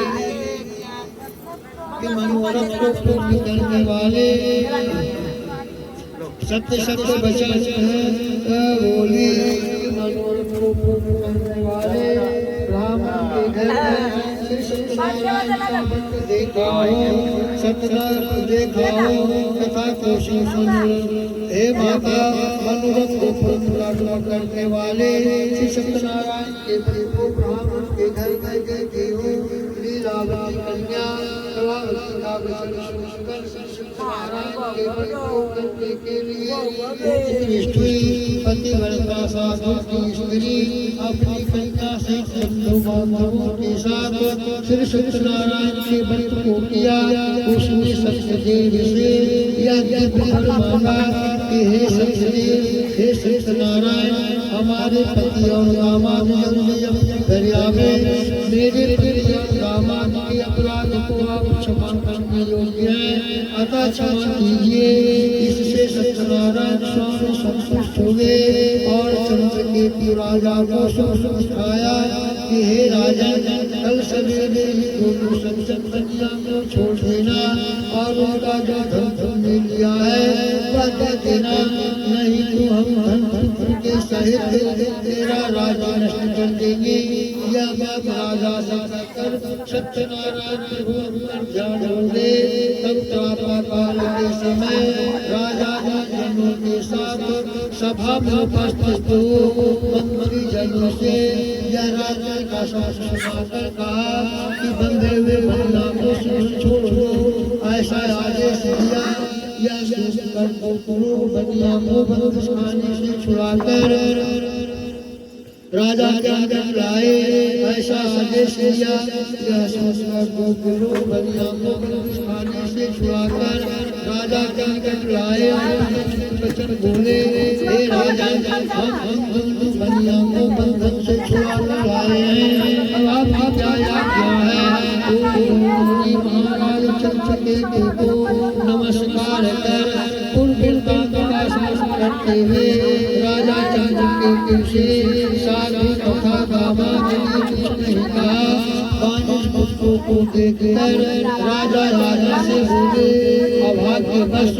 कि मनोरथ को पूर्ण करने वाले सत्य सत्य वचन बोली कि मनोरथ को पूर्ण करने वाले राम के घर में सत्यनारायण देखाओ कथा को सुनो। हे माता मनोरथ को पूर्ण करने वाले श्री सत्यनारायण के प्रभु ब्राह्मण के घर में गई हो। लीलावती कन्या कलावती का वचन सुनकर सत्यनारायण के प्रभु करने के लिए पतिव्रता साधु की स्त्री अपनी कन्या से के साथ श्री सत्यनारायण के व्रत को किया। उसने सत्यदेव से यह मांगा कि हे सत्यदेव, हे सत्यनारायण, हमारे पति और दामाद दरिया में मेरे पति और दामाद के अपराध को आप क्षमा करने योग्य हैं, अतः क्षमा कीजिए। इससे सत्यनारायण स्वामी संतुष्ट हुए और चंद्रकेतु राजा को समझाया कि हे राजन, कल सवेरे ही दोनों सज्जन कन्या को छोड़ देना और उनका जो धन तुमने लिया है वह दे देना, नहीं तो हम धन के सहित तेरा राजा नष्ट कर देंगे। यह बात राजा से कहकर सत्यनारायण प्रभु अंतर ध्यान हो गए। तब प्रातःकाल के समय राजा जनों के साथ सभा में उपस्थित हो मंत्री जनों से यह राजा का शासन सुनाकर कहा कि बंधे हुए बंदा को छोड़ दो, ऐसा आदेश दिया। यह सुनकर बनिया को बंदिशाने से छुड़ाकर राजा के आंगन लाए, ऐसा आदेश दिया। यह सुनकर बनिया को बंदिशाने से छुड़ाकर राजा के आंगन लाए। वचन बोले, हे राजा, हम बनिया को बंधन से छुड़ाकर लाए हैं, अब आपकी क्या आज्ञा है? महाराज चंद्रकेतु को नमस्कार कर पूर्णता का शासन करते हुए राजा चंद्रकेतु से साधु तथा दामाद ने कुछ नहीं कहा। बानिश पुष्पों को देखकर राजा राजा से बोले, अभाग्यवश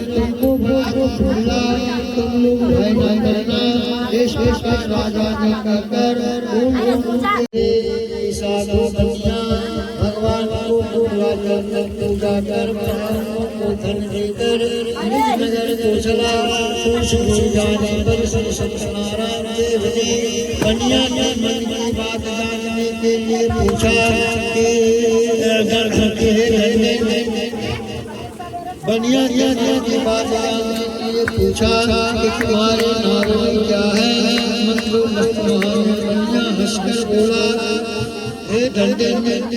तुमको बहुत मिला, तुम लोग भय न करना। देश राजा ने कहकर साधु बनिया भगवान को पूजा कर को धन देकर निज नगर को चला। जाने पर सत्यनारायण देव ने बनिया के मन की बात जानने के लिए पूछा कि घर के रहने बनिया जाने की बात जानने के लिए पूछा कि तुम्हारे नाम में क्या है। मंत्रो बनिया हंसकर बोला, हे डंडे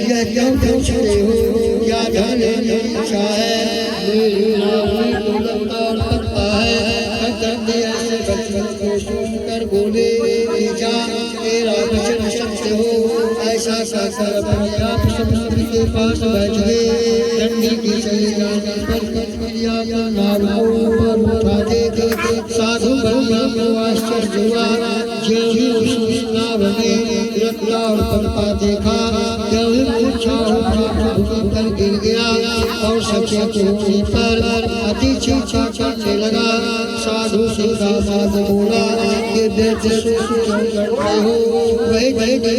यह क्यों पूछ रहे हो, क्या जाने ने पूछा है। मेरे नाम में तो लगता और पड़ता है। डंडे ऐसे बचपन को सोचकर बोले, जा तेरा वचन सत्य हो। ऐसा कहकर अपने आप समुद्र के पास बैठ गए। डंडी की चले जाने पर कन्हैया का नाव को ऊपर उठा देते। साधु बनिया को आश्चर्य हुआ। ज्यों ही उस नाव में रत्ना और पत्ता देखा, त्यों ही पूछा कर गिर गया और सबसे ऊंची पर अति चीखा करने लगा। साधु सीधा साध बोला, ये देते करते हो, वही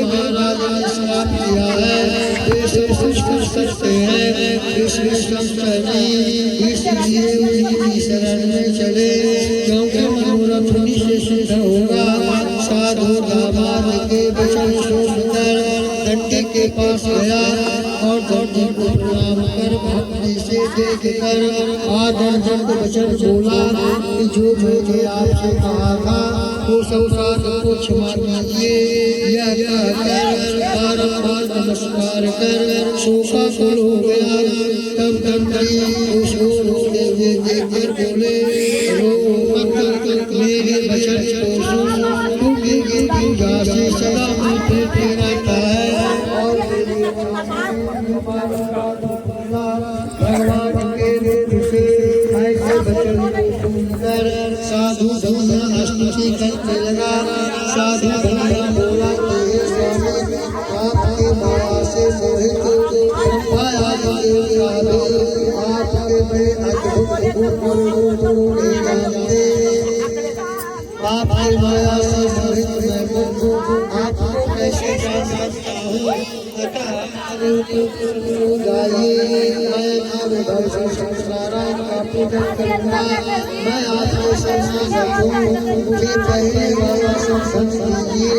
महाराज ने श्राप दिया है। ऐसे कुछ कर सकते हैं इसलिए उनकी शरण में चले, क्योंकि मनोरथ उन्हीं से सिद्ध होगा। साधु दामाद के वचन सुनकर डंडे के पास गया और डंडे को प्रणाम कर भक्ति से देख कर आदर जन्म वचन बोला कि जो मुझे आपसे कहा था वो संसार को क्षमा कीजिए। यह कहकर बारंबार नमस्कार कर शोकाकुल हो गया। तब डंडी उसको रोते हुए देखकर बोले, रो मत, मेरे वचन को सुन, क्योंकि ये पूजा से सदा मुझे रहता है। और भगवान के रूप से ऐसे वचन सुनकर साधु बनिया स्तुति करने लगा। साधु बनिया बोला, स्वामी आपके माया से मोहित आपके में अद्भुत नहीं जानते। आपकी माया से मोहित मैं आपको कैसे जान सकता हूँ। नारायण का पूजन करूँगा। मैं आपके शरणागत हूँ, मुझे पहले वाला संत कीजिए।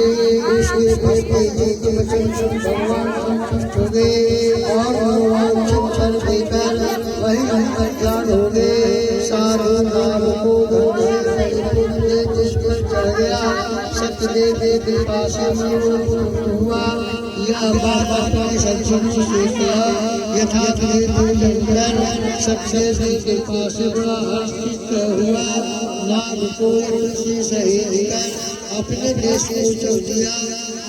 इसके भक्ति जी के वचन सुन भगवान संतुष्ट हो गए और मनोवांछित वर देकर वही ज्ञान हो गए। साधु नाम को चढ़ गया। सत्यदेव के कृपा से हुआ। यह बाबा ने सत्संग से किया। यथार्थ सबसे कृपा से बड़ा हर्षित हुआ। नाम को तुलसी सहित कर अपने देश को चल दिया।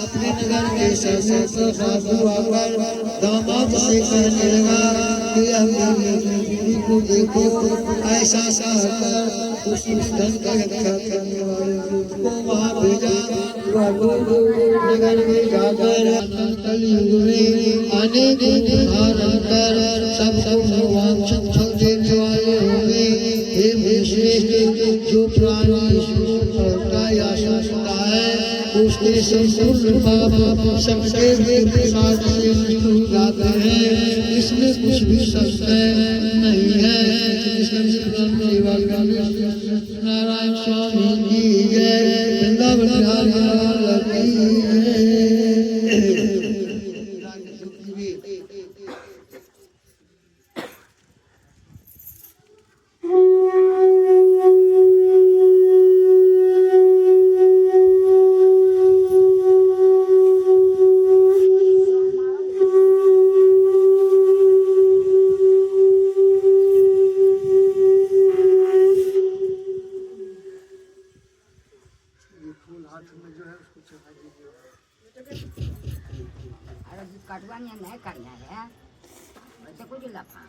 अपने नगर के साधु आकर दामाद से कहने लगा कि को देखो। ऐसा कहकर उस धन का रक्षा करने वाले को वहाँ भेजा। नगर में जाकर कलयुग में अनेक धारण कर सबको वांछित फल देने वाले होंगे। हे श्रेष्ठ, जो प्राणी का या सोचता है उसके संपूर्ण पाप सबके प्रसाद से निकल जाते हैं। इसमें कुछ भी संशय नहीं है। नारायण स्वामी की जय। वृंदावन बिहारी लाल की जय।
कटवानी नहीं करना है, वैसे कुछ लफा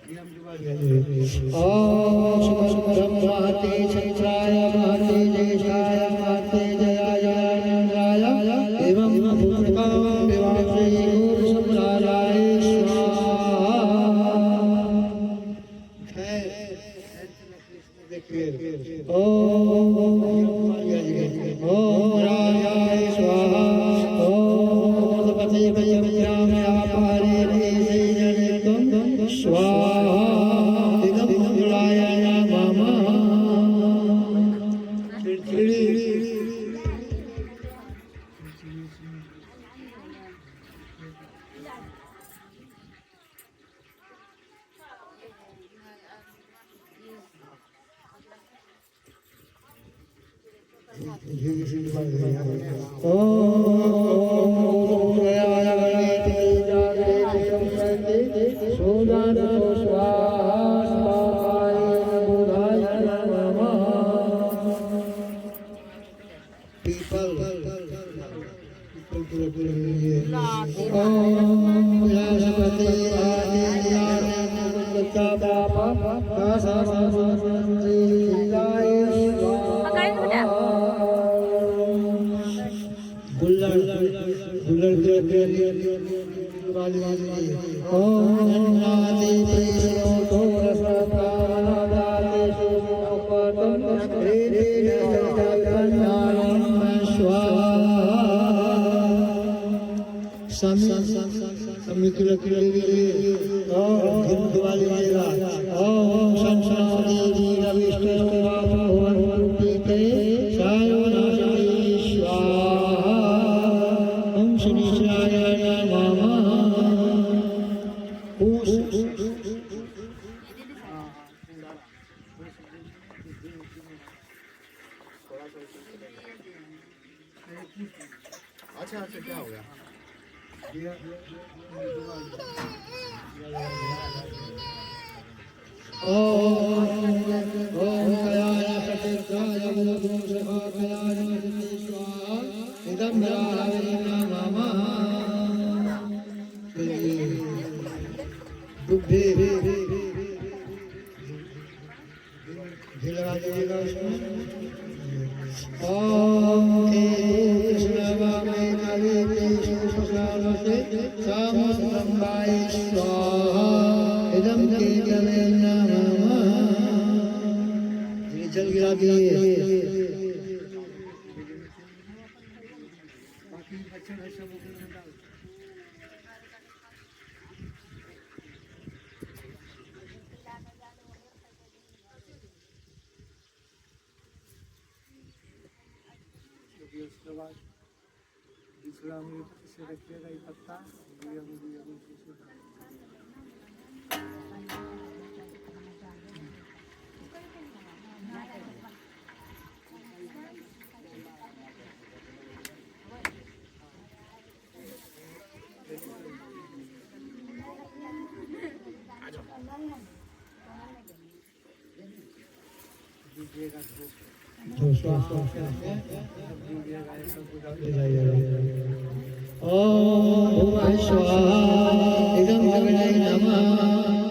ओम शुभम महते चंद्राय महते देशाय महते जयाय इंद्राय एवं भूतकाम देवांशे गुरु सम्रालाय स्वाहा। ओम राजाय स्वाहा। ओम पते भयम व्यापारे जनितं स्वाहा। इदं मंगलाय नमः।
अच्छा अच्छा क्या हो गया? जल गिरा दिए।
दूसरा से रखिएगा ये पत्ता
ओम भुवः स्वाहा इदं गगने नमः।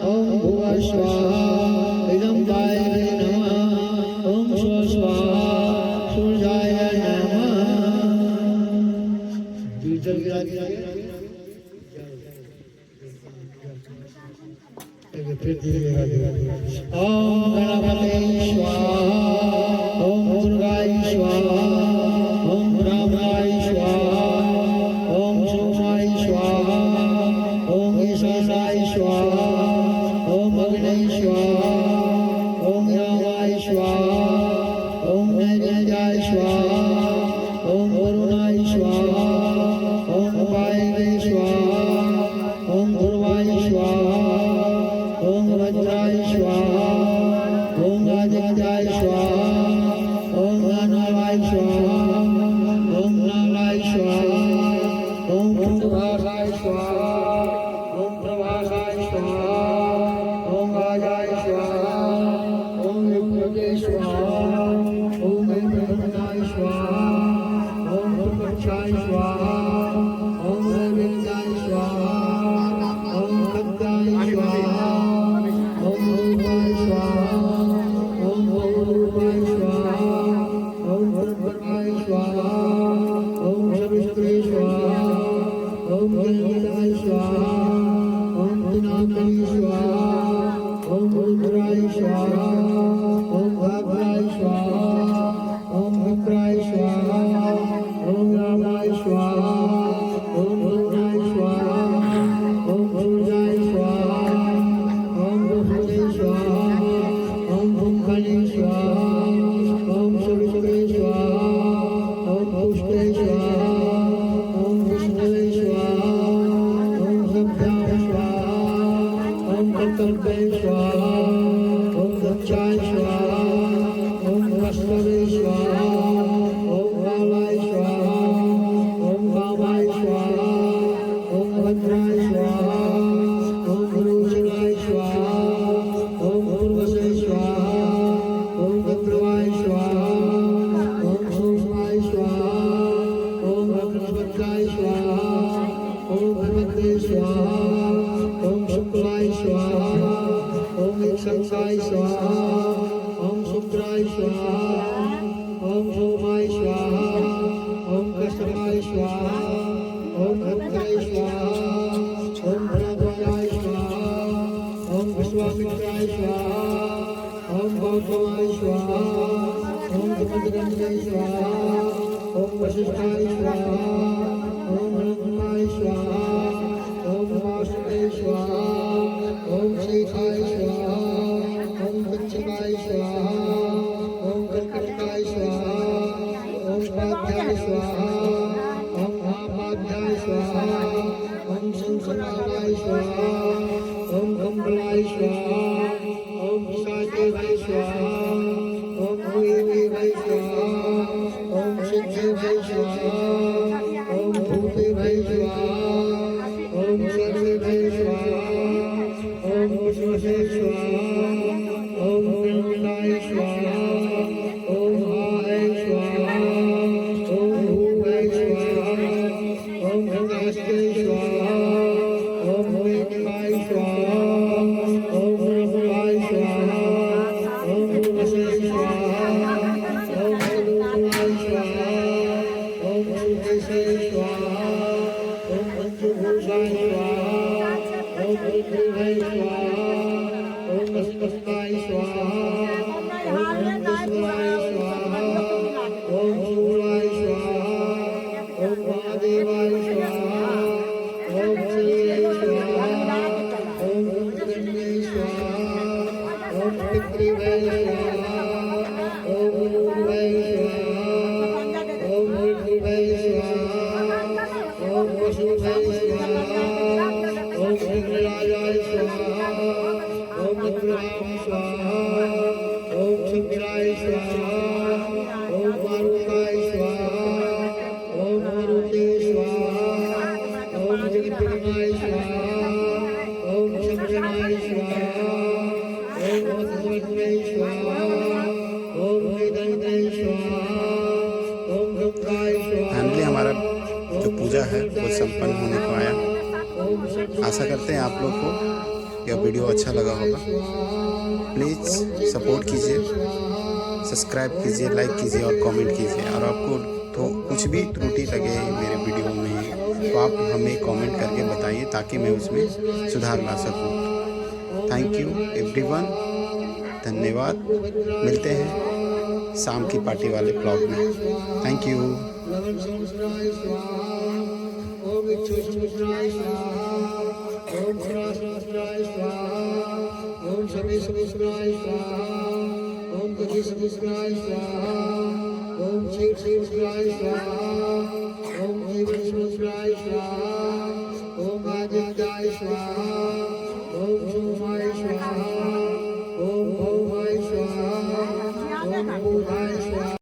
ओम भुवः स्वाहा इदं वायवे नमः। ओम स्वः स्वाहा सूर्याय नमः। जल गिरा दिया। फिर ओम गणपते स्वाहा। ओम दुर्गाय स्वाहा। ओम रामाय स्वाहा। ओम सोमाय स्वाहा। ओम ईशानाय स्वाहा। ओम अग्नये स्वाहा। ओम रामाय स्वाहा। ओम नैवेद्याय स्वाहा। ओम वरुणाय स्वाहा। ओम वायवे स्वाहा। ओम ध्रुवाय स्वाहा। ओम वज्राय स्वाहा। ओम आदित्याय स्वाहा। स्वाहा ओम रुद्राय स्वाहा ओम भाद्राय स्वाहा ओम विप्राय स्वाहा ओम रामाय स्वाहा ओम रुद्राय स्वाहा ओम सूर्याय स्वाहा ओम वसुदेव स्वाहा ओम भूमखले स्वाहा ओम सुविष्णे स्वाहा ओम पुष्टे स्वाहा ओम विष्णवे स्वाहा ओम सभ्याय स्वाहा ओम कर्तव्ये स्वाहा ओम दक्षाय स्वाहा ओम वस्तवे स्वाहा ओम बालाय स्वाहा ओम वामाय स्वाहा ओम भद्राय स्वाहा ओम गुरुचराय स्वाहा ओम पूर्वसे स्वाहा ओम भद्रवाय स्वाहा ओम सूक्ष्माय स्वाहा ओम रत्नभद्राय स्वाहा ओम भगवते स्वाहा ओम शुक्लाय स्वाहा ओम एकसंसाय स्वाहा ओम शुक्राय स्वाहा ओम सोमाय स्वाहा ओम कष्टमाय स्वाहा ओम भद्राय स्वाहा ओम भरद्वाजाय स्वाहा ओम विश्वामित्राय स्वाहा ओम गौतमाय स्वाहा ओम जमदग्निये स्वाहा ओम वशिष्ठाय स्वाहा ओम ब्रह्माय स्वाहा ओम वासुदेव स्वाहा ओम शेषाय स्वाहा ओम दक्षिणाय स्वाहा ओम कर्कटकाय स्वाहा ओम स्वाध्याय स्वाहा ओम महापाध्याय स्वाहा ओम संसनाय स्वाहा ओम कम्बलाय स्वाहा ओम विशाखेवाय स्वाहा ओम भूदेवाय स्वाहा ओम सिद्धेवाय स्वाहा ओम भूतेवाय स्वाहा ओम सर्वेवाय स्वाहा ओम विश्वसे स्वाहा ओम ब्रह्मणाय स्वाहा ओम महाय स्वाहा ओम भूवाय स्वाहा ओम गंगास्ते स्वाहा ओम वेदिकाय स्वाहा ओम ब्रह्मणाय स्वाहा ओम भूवसे स्वाहा ओम हनुमाय स्वाहा ओम सुदेशे स्वाहा ओम पंचभूषाय स्वाहा ओम रुद्राय स्वाहा ओम वसुदेवाय स्वाहा ओम ब्रह्मेश्वराय स्वाहा ओम शूलाय स्वाहा ओम महादेवाय स्वाहा ओम श्रीये स्वाहा ओम रुद्रन्ये स्वाहा ओम पितृवे स्वाहा ओम गुरुवे स्वाहा ओम विष्णुवे स्वाहा ओम वसुवे स्वाहा ओम श्रीराजाय स्वाहा ओम मित्राय स्वाहा ओम शंकराय स्वाहा ओम मारुताय स्वाहा ओम मारुते स्वाहा ओम जगन्नाथाय स्वाहा ओम शंकराय स्वाहा ओम भगवते स्वाहा ओम वेदांते स्वाहा ओम गंगाय स्वाहा।
फाइनली हमारा जो पूजा है वो संपन्न होने को आया। आशा करते हैं आप लोग को यह वीडियो अच्छा लगा होगा। प्लीज़ सपोर्ट कीजिए, सब्सक्राइब कीजिए, लाइक कीजिए और कमेंट कीजिए। और आपको तो कुछ भी त्रुटि लगे मेरे वीडियो में तो आप हमें कमेंट करके बताइए ताकि मैं उसमें सुधार ला सकूं। थैंक यू एवरीवन, धन्यवाद। मिलते हैं शाम की पार्टी वाले ब्लॉग में। Thank you.
लवन सहस्राय स्वाहा ओम इच्छुसहस्राय स्वाहा ओम सहस्राय स्वाहा ओम सहस्राय स्वाहा ओम सहस्राय स्वाहा ओम सहस्राय स्वाहा ओम सहस्राय स्वाहा ओम आदित्याय स्वाहा ओम सोमाय स्वाहा ओम भौमाय स्वाहा ओम बुधाय स्वाहा।